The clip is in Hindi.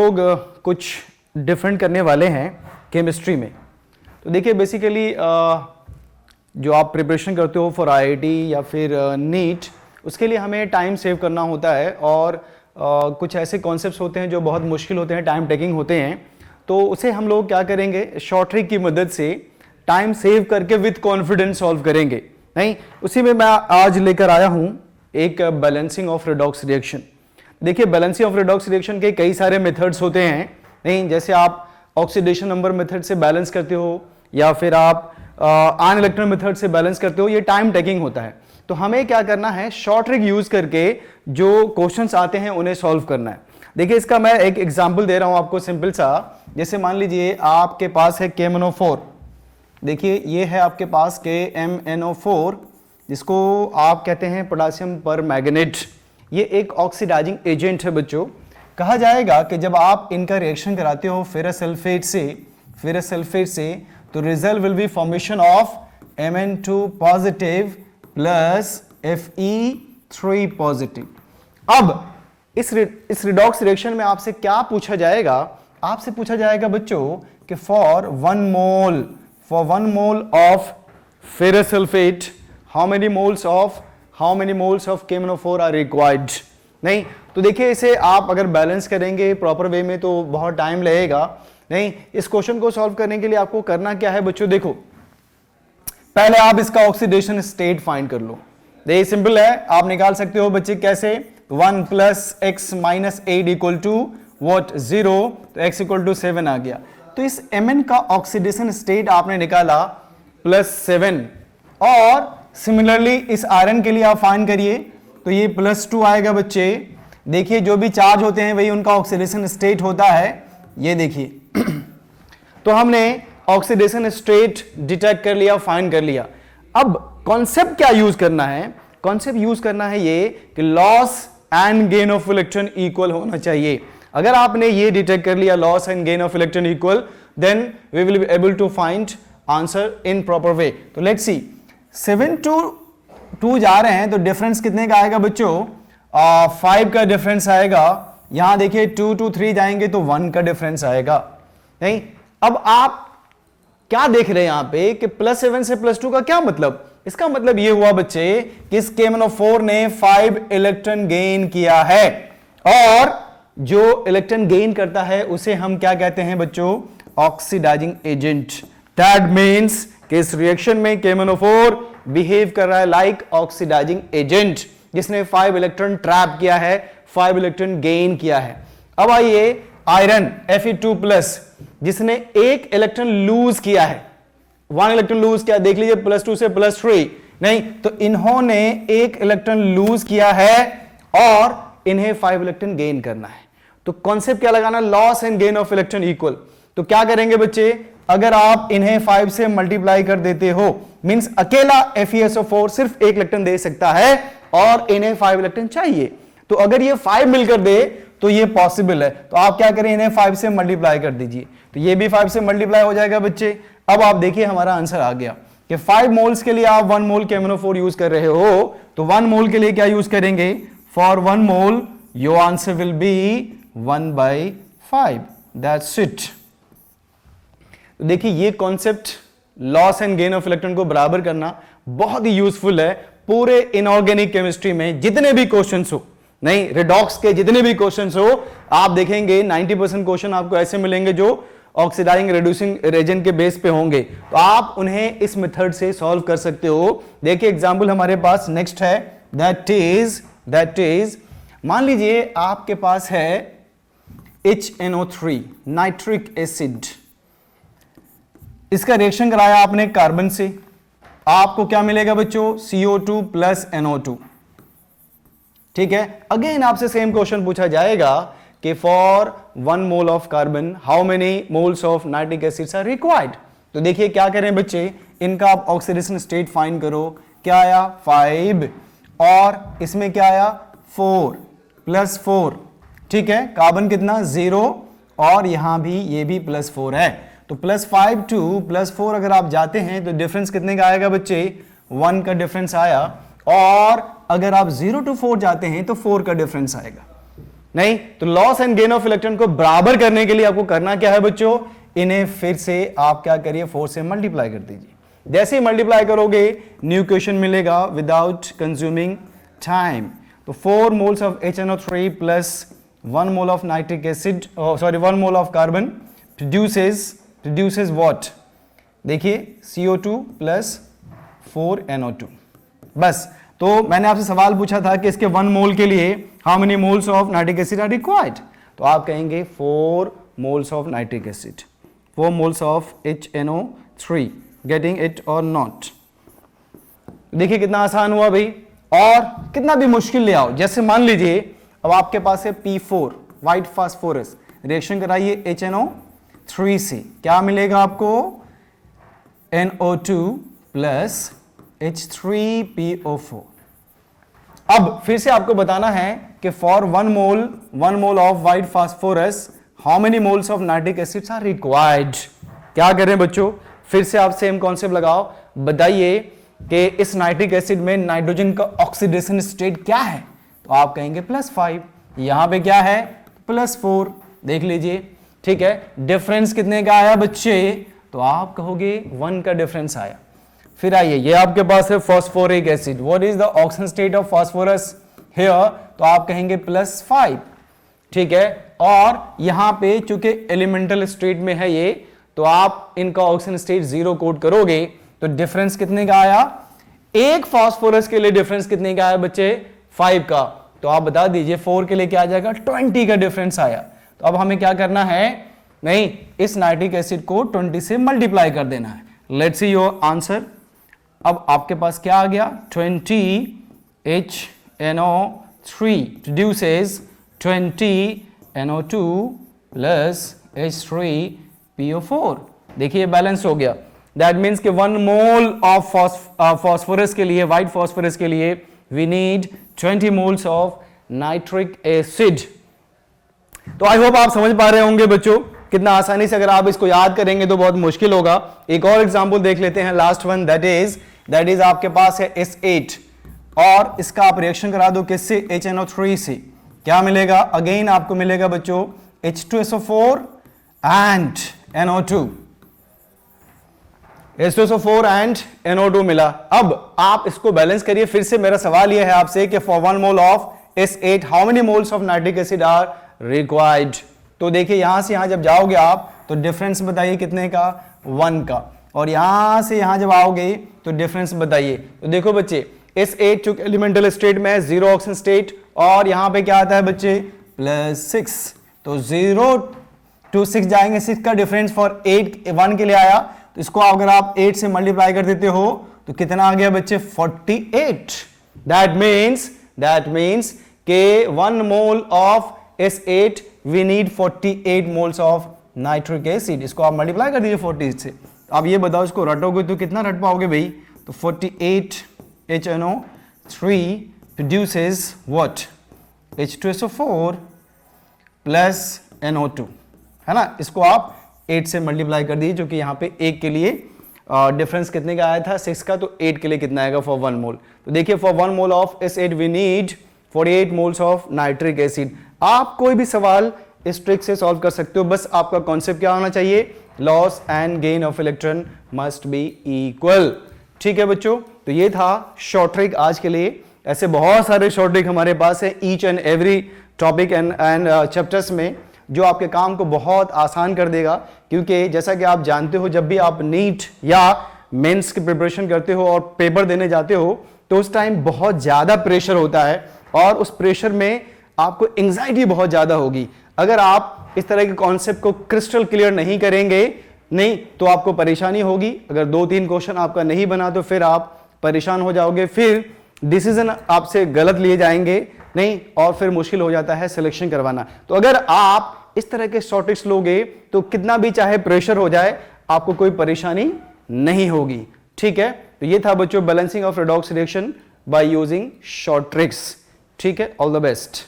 लोग कुछ डिफरेंट करने वाले हैं केमिस्ट्री में। तो देखिए बेसिकली जो आप प्रिपरेशन करते हो फॉर आईआईटी या फिर नीट, उसके लिए हमें टाइम सेव करना होता है और कुछ ऐसे कॉन्सेप्ट्स होते हैं जो बहुत मुश्किल होते हैं, टाइम टेकिंग होते हैं। तो उसे हम लोग क्या करेंगे, शॉर्ट ट्रिक की मदद से टाइम सेव करके विथ कॉन्फिडेंस सॉल्व करेंगे। नहीं, उसी में मैं आज लेकर आया हूँ एक बैलेंसिंग ऑफ रिडॉक्स रिएक्शन। देखिए बैलेंसिंग ऑफ रिडॉक्स रिएक्शन के कई सारे मेथड्स होते हैं। नहीं, जैसे आप ऑक्सीडेशन नंबर मेथड से बैलेंस करते हो या फिर आप आयन इलेक्ट्रॉन मेथड से बैलेंस करते हो, ये टाइम टेकिंग होता है। तो हमें क्या करना है, शॉर्ट ट्रिक यूज करके जो क्वेश्चंस आते हैं उन्हें सॉल्व करना है। देखिए इसका मैं एक एग्जांपल दे रहा हूं आपको सिंपल सा। जैसे मान लीजिए आपके पास है KMnO4। देखिए ये है आपके पास KMnO4, जिसको आप कहते हैं पोटेशियम पर मैग्नेट। ये एक ऑक्सीडाइजिंग एजेंट है बच्चों। कहा जाएगा कि जब आप इनका रिएक्शन कराते हो फेरस सल्फेट से तो result will be formation of Mn2 positive plus Fe3 positive. अब इस रिडॉक्स रिएक्शन में आपसे क्या पूछा जाएगा, आपसे पूछा जाएगा बच्चों कि for one mole of ferrous sulphate how many moles of KMnO4 are required. नहीं, तो देखिए इसे आप अगर बैलेंस करेंगे प्रॉपर वे में तो बहुत टाइम लगेगा। नहीं, इस क्वेश्चन को सॉल्व करने के लिए आपको करना क्या है बच्चों, देखो पहले आप इसका ऑक्सीडेशन स्टेट फाइंड कर लो। देखिए सिंपल है, आप निकाल सकते हो बच्चे कैसे, 1 + x - 8 = what 0, तो x = 7 आ गया। तो इस Mn का ऑक्सीडेशन स्टेट आपने निकाला +7, और सिमिलरली इस आयरन के लिए आप फाइंड करिए तो ये +2 आएगा बच्चे। देखिए जो भी चार्ज होते हैं वही उनका ऑक्सीडेशन स्टेट होता है। ये देखिए तो हमने ऑक्सीडेशन स्टेट डिटेक्ट कर लिया, फाइंड कर लिया। अब कॉन्सेप्ट क्या यूज करना है, कॉन्सेप्ट यूज करना है ये कि loss and gain of electron equal होना चाहिए। अगर आपने ये डिटेक्ट कर लिया loss and gain of electron equal, then we will be able to find answer in proper way. तो लेट्स सी, 7 to 2 जा रहे हैं तो डिफरेंस कितने का आएगा बच्चों, 5 का डिफरेंस आएगा। यहां देखिए 2 to 3 जाएंगे तो 1 का डिफरेंस आएगा। नहीं, अब आप क्या देख रहे हैं यहां पे कि +7 से +2 का क्या मतलब, इसका मतलब ये हुआ बच्चे कि इस KMnO4 ने 5 इलेक्ट्रॉन गेन किया है, और जो इलेक्ट्रॉन गेन करता है उसे हम क्या कहते हैं बच्चों, ऑक्सीडाइजिंग एजेंट। दैट मींस कि इस रिएक्शन में KMnO4 बिहेव कर रहा है लाइक ऑक्सीडाइजिंग एजेंट, जिसने 5 इलेक्ट्रॉन ट्रैप किया है, 5 इलेक्ट्रॉन गेन किया है। अब आइए आयरन Fe2+, जिसने 1 इलेक्ट्रॉन लूज किया है, 1 इलेक्ट्रॉन लूज किया, देख लीजिए +2 से +3। नहीं, तो इन्होंने 1 इलेक्ट्रॉन लूज किया है और इन्हें 5 इलेक्ट्रॉन गेन करना है। तो कॉन्सेप्ट क्या लगाना, loss and gain of electron equal. तो क्या करेंगे बच्चे, अगर आप इन्हें 5 से मल्टीप्लाई कर देते हो, मींस अकेला FeSO4 सिर्फ 1 इलेक्ट्रॉन दे सकता है और इन्हें 5 इलेक्ट्रॉन चाहिए। तो अगर ये 5 मिलकर दे तो ये पॉसिबल है। तो आप क्या करें, इन्हें 5 से मल्टीप्लाई कर दीजिए, तो ये भी 5 से मल्टीप्लाई हो जाएगा बच्चे। अब आप देखिए हमारा आंसर आ गया कि 5 मोल्स के लिए आप 1 मोल KMnO4 यूज कर रहे हो, तो 1 मोल के लिए क्या यूज करेंगे, for 1 mole your answer will be 1/5। That's it. तो देखिए ये concept loss and gain of electron को बराबर करना बहुत ही यूजफुल है पूरे इनऑर्गेनिक केमिस्ट्री में। जितने भी क्वेश्चंस हो, नहीं रिडॉक्स के जितने भी क्वेश्चंस हो, आप देखेंगे 90% क्वेश्चन आपको ऐसे मिलेंगे जो ऑक्सीडाइजिंग रिड्यूसिंग एजेंट के बेस पे होंगे, तो आप उन्हें इस मेथड से सॉल्व कर सकते हो। देखिए एग्जांपल हमारे पास नेक्स्ट है, दैट इज मान लीजिए आपके पास है HNO3 नाइट्रिक एसिड। इसका रिएक्शन कराया आपने कार्बन से, आपको क्या मिलेगा बच्चों, CO2 + NO2। ठीक है, अगेन आपसे सेम क्वेश्चन पूछा जाएगा कि for 1 mole of carbon how many moles of nitric acids are required. तो देखिए क्या करें बच्चे, इनका आप ऑक्सीडेशन स्टेट फाइंड करो। क्या आया 5, और इसमें क्या आया 4 + 4। ठीक है, कार्बन कितना 0, और यहां भी ये भी +4 है। तो +5 to +4 अगर आप जाते हैं तो डिफरेंस कितने का आएगा बच्चे, 1 का डिफरेंस आया, और अगर आप 0 to 4 जाते हैं तो 4 का डिफरेंस आएगा। नहीं, तो loss and gain of electron को बराबर करने के लिए आपको करना क्या है बच्चों, इन्हें फिर से आप क्या करिए 4 से मल्टीप्लाई कर दीजिए। जैसे ही मल्टीप्लाई करोगे न्यू क्वेश्चन मिलेगा विदाउट कंज्यूमिंग टाइम। तो 4 moles of HNO3 plus 1 mole of nitric acid, sorry 1 mole of carbon produces what, देखिए CO2 प्लस 4 NO2। बस, तो मैंने आपसे सवाल पूछा था कि इसके 1 मोल के लिए how many moles of nitric acid are required, तो आप कहेंगे 4 moles of nitric acid, 4 moles of HNO3, getting it or not. देखिए कितना आसान हुआ भाई, और कितना भी मुश्किल ले आओ, जैसे मान लीजिए अब आपके पास है P4 व्हाइट फास्फोरस, रिएक्शन कराइए HNO3 से, क्या मिलेगा आपको, NO2 प्लस H3PO4। अब फिर से आपको बताना है कि for 1 mole of white phosphorus how many moles of nitric acids are required. क्या करें बच्चों, फिर से आप सेम कॉन्सेप्ट लगाओ, बताइए कि इस नाइट्रिक एसिड में नाइट्रोजन का ऑक्सीडेशन स्टेट क्या है, तो आप कहेंगे +5, यहां पे क्या है +4, देख लीजिए, ठीक है। डिफरेंस कितने का आया बच्चे, तो आप कहोगे 1 का डिफरेंस आया। फिर आइए, ये आपके पास है phosphoric acid, what is the oxygen state of phosphorus here, तो आप कहेंगे +5, ठीक है। और यहां पे चूंकि एलिमेंटल स्टेट में है ये, तो आप इनका ऑक्सीजन स्टेट 0 कोड करोगे, तो डिफरेंस कितने का आया, एक फास्फोरस के लिए डिफरेंस कितने का आया बच्चे, 5 का, तो आप बता दीजिए 4 के लिए क्या आ जाएगा, 20 का डिफरेंस आया। तो अब हमें क्या करना है, नहीं, इस नाइट्रिक एसिड को 20 से मल्टीप्लाई कर देना है। Let's see your answer. अब आपके पास क्या आ गया, 20 HNO3 produces 20 NO2 plus H3PO4, देखिए बैलेंस हो गया। दैट मीन्स कि 1 मोल ऑफ फास्फोरस के लिए, व्हाइट फास्फोरस के लिए we need 20 moles of nitric acid. तो आई होप आप समझ पा रहे होंगे बच्चों, कितना आसानी से अगर आप इसको याद करेंगे तो बहुत मुश्किल होगा। एक और एग्जांपल देख लेते हैं, लास्ट वन, दैट इज आपके पास है S8 और इसका आप रिएक्शन करा दो किससे, HNO3 से, क्या मिलेगा, अगेन आपको मिलेगा बच्चों H2SO4 and NO2, H2SO4 and NO2 मिला। अब आप इसको बैलेंस करिए। फिर से मेरा सवाल यह है आपसे कि for 1 mole of S8 how many moles of nitric acid are required. तो देखिए यहां से यहां जब जाओगे आप तो डिफरेंस बताइए कितने का, 1 का, और यहां से यहां जब आओगे तो डिफरेंस बताइए। तो देखो बच्चे, S8 चूंकि एलिमेंटल स्टेट में है, 0 ऑक्सीजन स्टेट, और यहां पे क्या आता है बच्चे +6, तो 0 to 6 जाएंगे, 6 का डिफरेंस फॉर 1 के लिए आया, तो इसको अगर आप 8 से मल्टीप्लाई कर देते हो तो कितना आ गया बच्चे, 48। दैट मीन्स के 1 mole of S8 we need 48 moles of nitric acid। इसको आप मल्टीप्लाई कर दीजिए 40 से। अब ये बताओ इसको रटोगे तो कितना रट पाओगे भाई, तो 48 HNO3 produces what, H2SO4 plus NO2, है ना। इसको आप 8 से मल्टीप्लाई कर दीजिए, जो कि यहाँ पे 1 के लिए डिफरेंस कितने का आया था, 6 का, तो 8 के लिए कितना आएगा फॉर 1 मोल। तो देखिए for 1 mole of S8 we need 48 moles of nitric acid. आप कोई भी सवाल इस ट्रिक से सॉल्व कर सकते हो, बस आपका कॉन्सेप्ट क्या होना चाहिए, loss and gain of electron must be equal. ठीक है बच्चों, तो ये था शॉर्ट ट्रिक आज के लिए। ऐसे बहुत सारे शॉर्ट ट्रिक हमारे पास है each and every topic and chapters में, जो आपके काम को बहुत आसान कर देगा। क्योंकि जैसा कि आप जानते हो, जब भी आप नीट या मेंस की प्रिपरेशन करते हो और पेपर देने जाते हो, तो उस टाइम बहुत ज़्यादा प्रेशर होता है और उस प्रेशर में आपको एंग्जाइटी बहुत ज़्यादा होगी। अगर आप इस तरह के कॉन्सेप्ट को क्रिस्टल क्लियर नहीं करेंगे, नहीं तो आपको परेशानी होगी। अगर 2-3 क्वेश्चन आपका नहीं बना तो फिर आप परेशान हो जाओगे, फिर डिसीजन आपसे गलत लिए जाएंगे, नहीं, और फिर मुश्किल हो जाता है सिलेक्शन करवाना। तो अगर आप इस तरह के शॉर्ट ट्रिक्स लोगे तो कितना भी चाहे प्रेशर हो जाए, आपको कोई परेशानी नहीं होगी। ठीक है, तो ये था बच्चों balancing of redox reaction by using short tricks. ठीक है, ऑल द बेस्ट।